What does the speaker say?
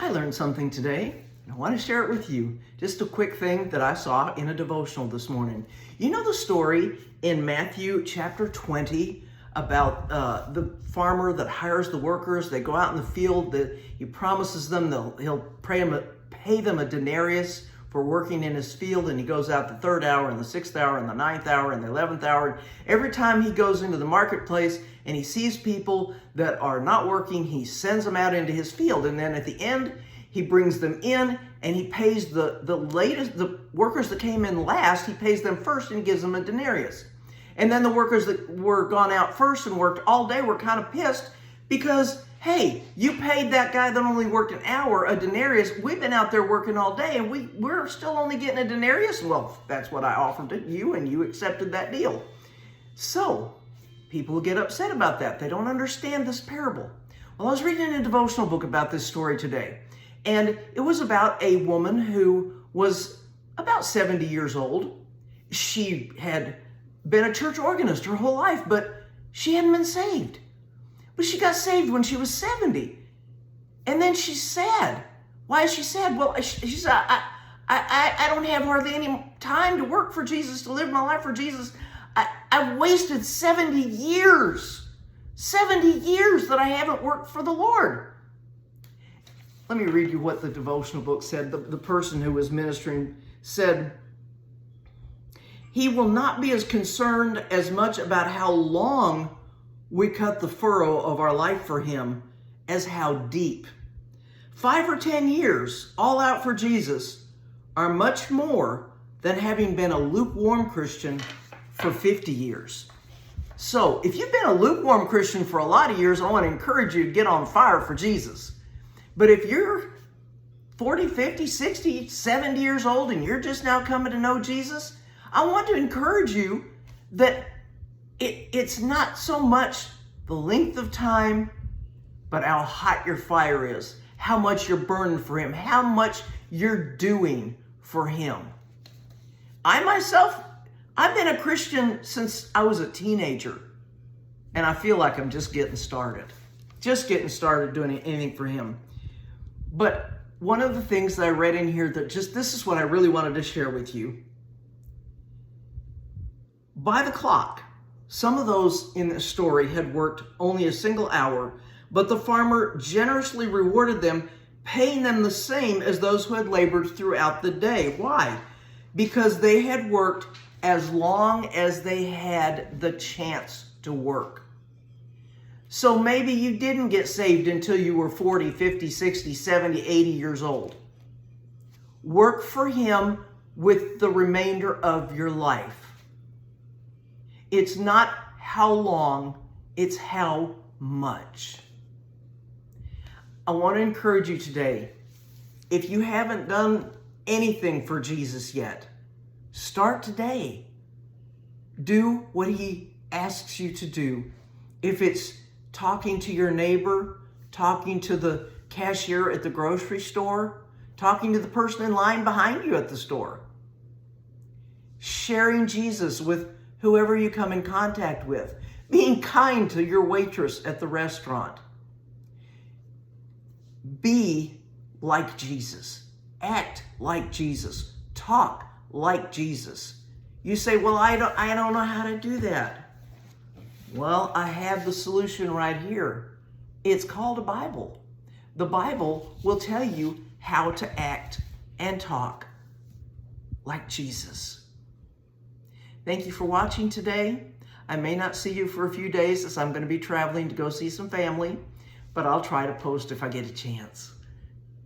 I learned something today, and I want to share it with you. Just a quick thing that I saw in a devotional this morning. You know the story in Matthew chapter 20 about the farmer that hires the workers. They go out in the field. He promises them he'll pay them a denarius for working in his field, and he goes out the third hour and the sixth hour and the ninth hour and the 11th hour. Every time he goes into the marketplace and he sees people that are not working, he sends them out into his field. And then at the end, he brings them in and he pays the workers that came in last, he pays them first and he gives them a denarius. And then the workers that were gone out first and worked all day were kind of pissed because, hey, you paid that guy that only worked an hour a denarius. We've been out there working all day and we're still only getting a denarius. Well, that's what I offered to you and you accepted that deal. So people get upset about that. They don't understand this parable. Well, I was reading a devotional book about this story today, and it was about a woman who was about 70 years old. She had been a church organist her whole life, but she hadn't been saved. But she got saved when she was 70. And then she's sad. Why is she sad? Well, she said, I don't have hardly any time to work for Jesus, to live my life for Jesus. I've wasted 70 years. 70 years that I haven't worked for the Lord. Let me read you what the devotional book said. The person who was ministering said, he will not be as concerned as much about how long we cut the furrow of our life for him as how deep. 5 or 10 years all out for Jesus are much more than having been a lukewarm Christian for 50 years. So if you've been a lukewarm Christian for a lot of years, I want to encourage you to get on fire for Jesus. But if you're 40, 50, 60, 70 years old and you're just now coming to know Jesus, I want to encourage you that it's not so much the length of time, but how hot your fire is, how much you're burning for him, how much you're doing for him. I myself, I've been a Christian since I was a teenager, and I feel like I'm just getting started doing anything for him. But one of the things that I read in here this is what I really wanted to share with you. By the clock, some of those in the story had worked only a single hour, but the farmer generously rewarded them, paying them the same as those who had labored throughout the day. Why? Because they had worked as long as they had the chance to work. So maybe you didn't get saved until you were 40, 50, 60, 70, 80 years old. Work for him with the remainder of your life. It's not how long, it's how much. I want to encourage you today, if you haven't done anything for Jesus yet, start today. Do what he asks you to do. If it's talking to your neighbor, talking to the cashier at the grocery store, talking to the person in line behind you at the store, sharing Jesus with whoever you come in contact with, being kind to your waitress at the restaurant. Be like Jesus. Act like Jesus. Talk like Jesus. You say, well, I don't know how to do that. Well, I have the solution right here. It's called a Bible. The Bible will tell you how to act and talk like Jesus. Thank you for watching today. I may not see you for a few days as I'm going to be traveling to go see some family, but I'll try to post if I get a chance.